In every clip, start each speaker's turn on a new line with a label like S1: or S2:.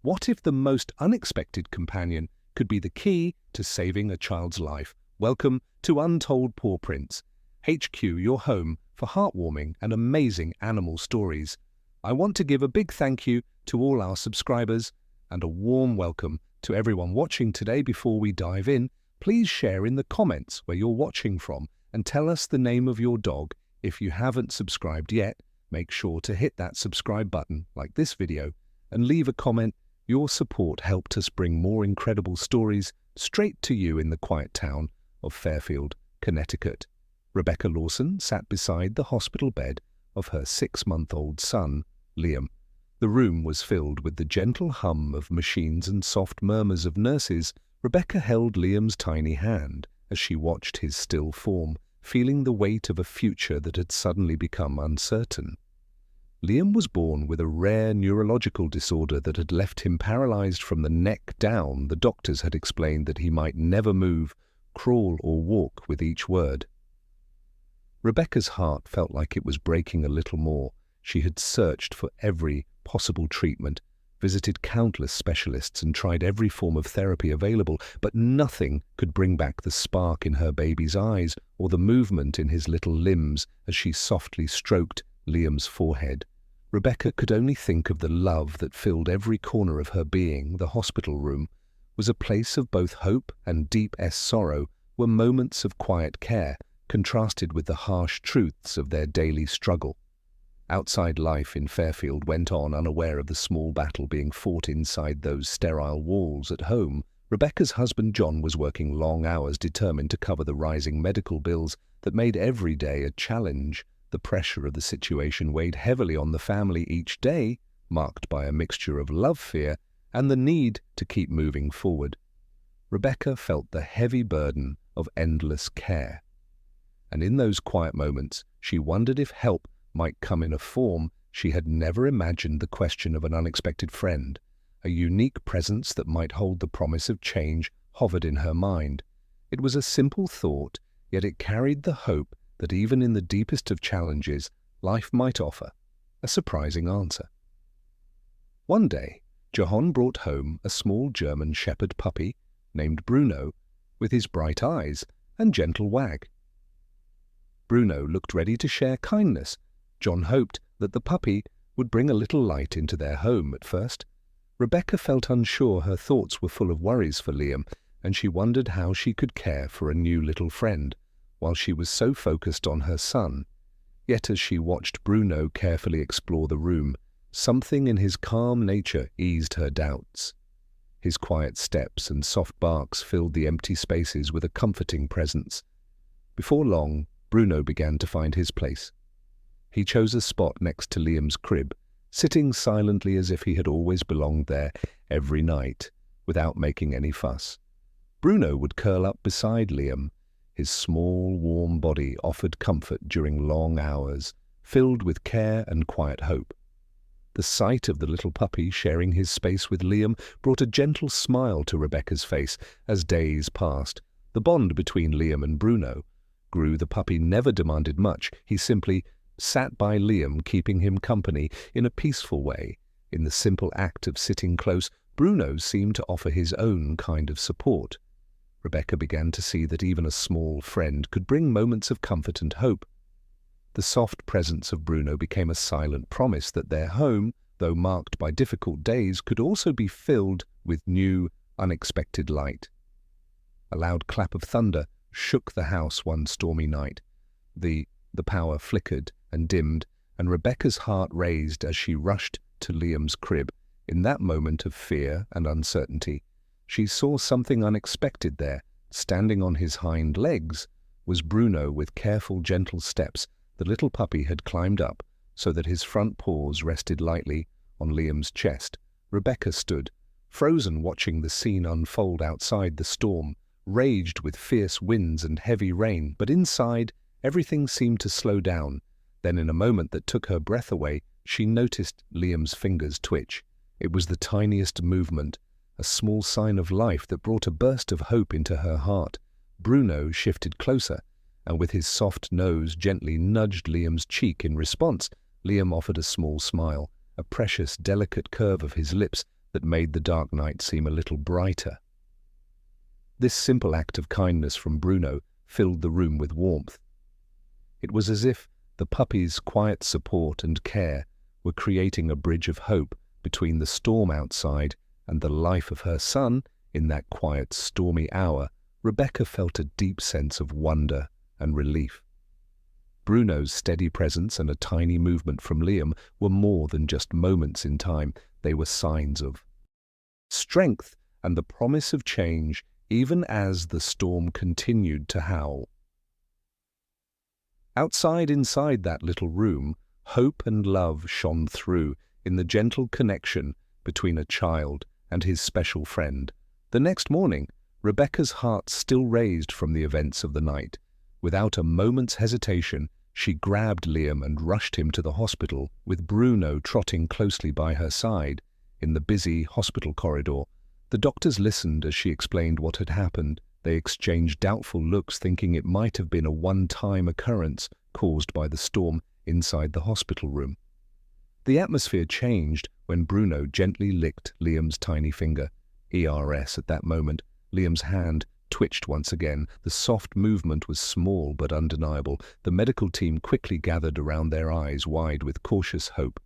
S1: What if the most unexpected companion could be the key to saving a child's life? Welcome to Untold Paw Prints, HQ, your home for heartwarming and amazing animal stories. I want to give a big thank you to all our subscribers and a warm welcome to everyone watching today. Before we dive in, please share in the comments where you're watching from and tell us the name of your dog. If you haven't subscribed yet, make sure to hit that subscribe button like this video and leave a comment. Your support helped us bring more incredible stories straight to you in the quiet town of Fairfield, Connecticut. Rebecca Lawson sat beside the hospital bed of her 6-month-old son, Liam. The room was filled with the gentle hum of machines and soft murmurs of nurses. Rebecca held Liam's tiny hand as she watched his still form, feeling the weight of a future that had suddenly become uncertain. Liam was born with a rare neurological disorder that had left him paralyzed from the neck down. The doctors had explained that he might never move, crawl or walk with each word. Rebecca's heart felt like it was breaking a little more. She had searched for every possible treatment, visited countless specialists and tried every form of therapy available, but nothing could bring back the spark in her baby's eyes or the movement in his little limbs as she softly stroked Liam's forehead. Rebecca could only think of the love that filled every corner of her being. The hospital room was a place of both hope and deep sorrow, were moments of quiet care, contrasted with the harsh truths of their daily struggle. Outside life in Fairfield went on, unaware of the small battle being fought inside those sterile walls. At home, Rebecca's husband John was working long hours, determined to cover the rising medical bills that made every day a challenge. The pressure of the situation weighed heavily on the family each day, marked by a mixture of love, fear, and the need to keep moving forward. Rebecca felt the heavy burden of endless care. And in those quiet moments, she wondered if help might come in a form she had never imagined. The question of an unexpected friend, a unique presence that might hold the promise of change, hovered in her mind. It was a simple thought, yet it carried the hope that even in the deepest of challenges, life might offer a surprising answer. One day, Johann brought home a small German shepherd puppy named Bruno, with his bright eyes and gentle wag. Bruno looked ready to share kindness. John hoped that the puppy would bring a little light into their home. At first, Rebecca felt unsure. Her thoughts were full of worries for Liam, and she wondered how she could care for a new little friend while she was so focused on her son. Yet as she watched Bruno carefully explore the room, something in his calm nature eased her doubts. His quiet steps and soft barks filled the empty spaces with a comforting presence. Before long, Bruno began to find his place. He chose a spot next to Liam's crib, sitting silently as if he had always belonged there. Every night, without making any fuss, Bruno would curl up beside Liam. His small, warm body offered comfort during long hours, filled with care and quiet hope. The sight of the little puppy sharing his space with Liam brought a gentle smile to Rebecca's face. As days passed, the bond between Liam and Bruno grew. The puppy never demanded much. He simply sat by Liam, keeping him company in a peaceful way. In the simple act of sitting close, Bruno seemed to offer his own kind of support. Rebecca began to see that even a small friend could bring moments of comfort and hope. The soft presence of Bruno became a silent promise that their home, though marked by difficult days, could also be filled with new, unexpected light. A loud clap of thunder shook the house one stormy night. The power flickered and dimmed, and Rebecca's heart raced as she rushed to Liam's crib. In that moment of fear and uncertainty, she saw something unexpected there. Standing on his hind legs was Bruno. With careful, gentle steps, the little puppy had climbed up so that his front paws rested lightly on Liam's chest. Rebecca stood, frozen, watching the scene unfold outside. The storm raged with fierce winds and heavy rain, but inside, everything seemed to slow down. Then, in a moment that took her breath away, she noticed Liam's fingers twitch. It was the tiniest movement, a small sign of life that brought a burst of hope into her heart. Bruno shifted closer, and with his soft nose gently nudged Liam's cheek. In response, Liam offered a small smile, a precious, delicate curve of his lips that made the dark night seem a little brighter. This simple act of kindness from Bruno filled the room with warmth. It was as if the puppy's quiet support and care were creating a bridge of hope between the storm outside and the life of her son. In that quiet, stormy hour, Rebecca felt a deep sense of wonder and relief. Bruno's steady presence and a tiny movement from Liam were more than just moments in time. They were signs of strength and the promise of change, even as the storm continued to howl. Inside that little room, hope and love shone through in the gentle connection between a child and his special friend. The next morning, Rebecca's heart still raised from the events of the night. Without a moment's hesitation, she grabbed Liam and rushed him to the hospital, with Bruno trotting closely by her side. In the busy hospital corridor, the doctors listened as she explained what had happened. They exchanged doubtful looks, thinking it might have been a one-time occurrence caused by the storm inside the hospital room. The atmosphere changed when Bruno gently licked Liam's tiny finger. ERS at that moment, Liam's hand twitched once again. The soft movement was small but undeniable. The medical team quickly gathered around, their eyes wide with cautious hope.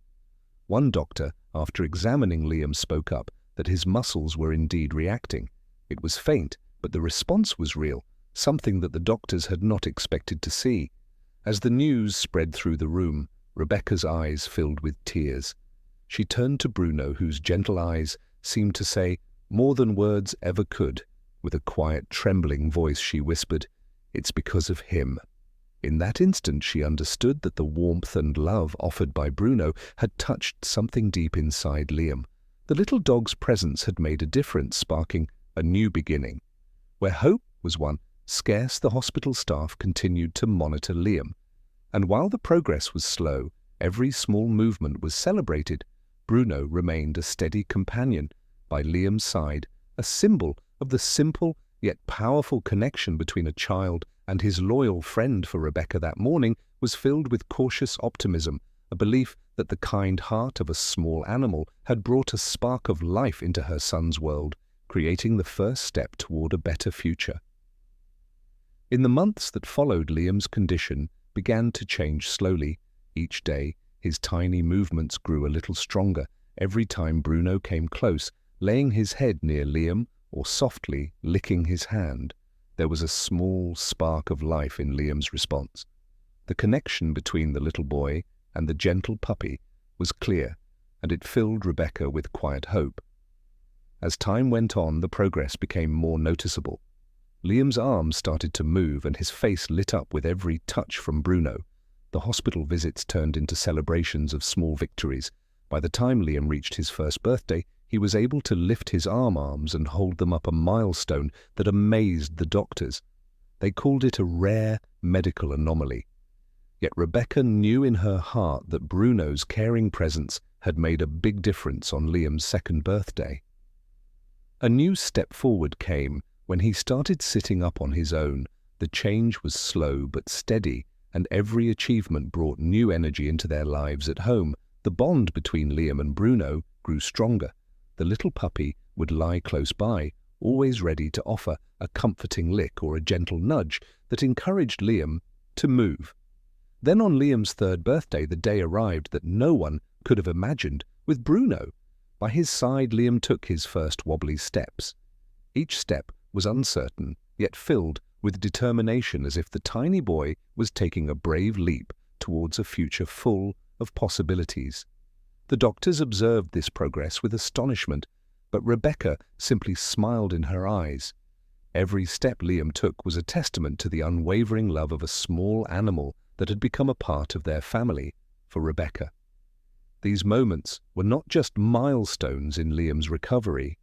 S1: One doctor, after examining Liam, spoke up that his muscles were indeed reacting. It was faint, but the response was real, something that the doctors had not expected to see. As the news spread through the room, Rebecca's eyes filled with tears. She turned to Bruno, whose gentle eyes seemed to say more than words ever could. With a quiet, trembling voice, she whispered, "It's because of him." In that instant, she understood that the warmth and love offered by Bruno had touched something deep inside Liam. The little dog's presence had made a difference, sparking a new beginning. Where hope was won, scarce, the hospital staff continued to monitor Liam. And while the progress was slow, every small movement was celebrated. Bruno remained a steady companion by Liam's side, a symbol of the simple yet powerful connection between a child and his loyal friend. For Rebecca, that morning was filled with cautious optimism, a belief that the kind heart of a small animal had brought a spark of life into her son's world, creating the first step toward a better future. In the months that followed, Liam's condition began to change slowly. Each day, his tiny movements grew a little stronger. Every time Bruno came close, laying his head near Liam or softly licking his hand, there was a small spark of life in Liam's response. The connection between the little boy and the gentle puppy was clear, and it filled Rebecca with quiet hope. As time went on, the progress became more noticeable. Liam's arms started to move and his face lit up with every touch from Bruno. The hospital visits turned into celebrations of small victories. By the time Liam reached his first birthday, he was able to lift his arms and hold them up, a milestone that amazed the doctors. They called it a rare medical anomaly. Yet Rebecca knew in her heart that Bruno's caring presence had made a big difference on Liam's second birthday. A new step forward came when he started sitting up on his own. The change was slow but steady, and every achievement brought new energy into their lives at home. The bond between Liam and Bruno grew stronger. The little puppy would lie close by, always ready to offer a comforting lick or a gentle nudge that encouraged Liam to move. Then on Liam's third birthday, the day arrived that no one could have imagined. With Bruno by his side, Liam took his first wobbly steps. Each step was uncertain, yet filled with determination, as if the tiny boy was taking a brave leap towards a future full of possibilities. The doctors observed this progress with astonishment, but Rebecca simply smiled in her eyes. Every step Liam took was a testament to the unwavering love of a small animal that had become a part of their family. For Rebecca, these moments were not just milestones in Liam's recovery.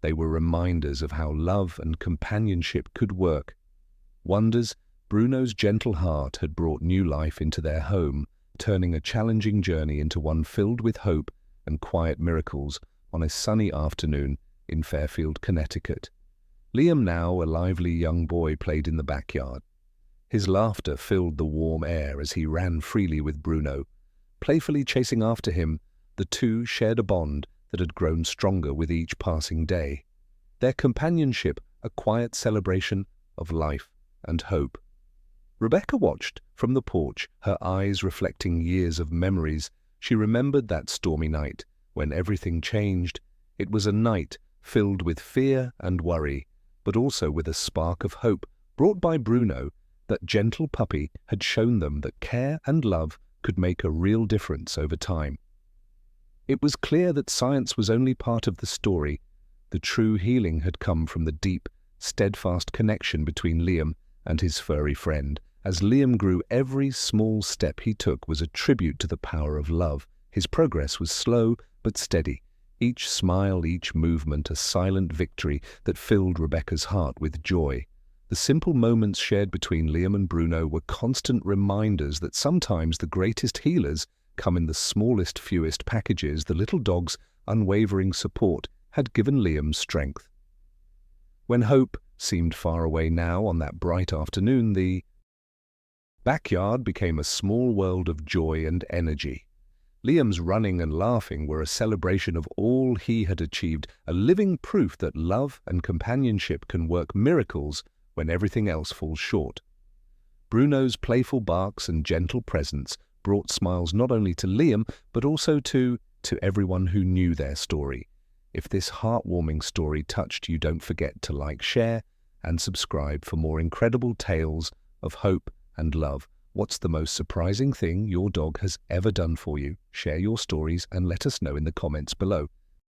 S1: They were reminders of how love and companionship could work. Wonders Bruno's gentle heart had brought new life into their home, turning a challenging journey into one filled with hope and quiet miracles. On a sunny afternoon in Fairfield, Connecticut, Liam, now a lively young boy, played in the backyard. His laughter filled the warm air as he ran freely with Bruno. Playfully chasing after him, the two shared a bond that had grown stronger with each passing day. Their companionship a quiet celebration of life and hope. Rebecca watched from the porch, her eyes reflecting years of memories. She remembered that stormy night when everything changed. It was a night filled with fear and worry, but also with a spark of hope brought by Bruno. That gentle puppy had shown them that care and love could make a real difference over time. It was clear that science was only part of the story. The true healing had come from the deep, steadfast connection between Liam and his furry friend. As Liam grew, every small step he took was a tribute to the power of love. His progress was slow but steady, each smile, each movement a silent victory that filled Rebecca's heart with joy. The simple moments shared between Liam and Bruno were constant reminders that sometimes the greatest healers come in the smallest, fewest packages. The little dog's unwavering support had given Liam strength. When hope seemed far away now on that bright afternoon, the backyard became a small world of joy and energy. Liam's running and laughing were a celebration of all he had achieved, a living proof that love and companionship can work miracles when everything else falls short. Bruno's playful barks and gentle presence brought smiles not only to Liam, but also to everyone who knew their story. If this heartwarming story touched you, don't forget to like, share, and subscribe for more incredible tales of hope and love. What's the most surprising thing your dog has ever done for you? Share your stories and let us know in the comments below.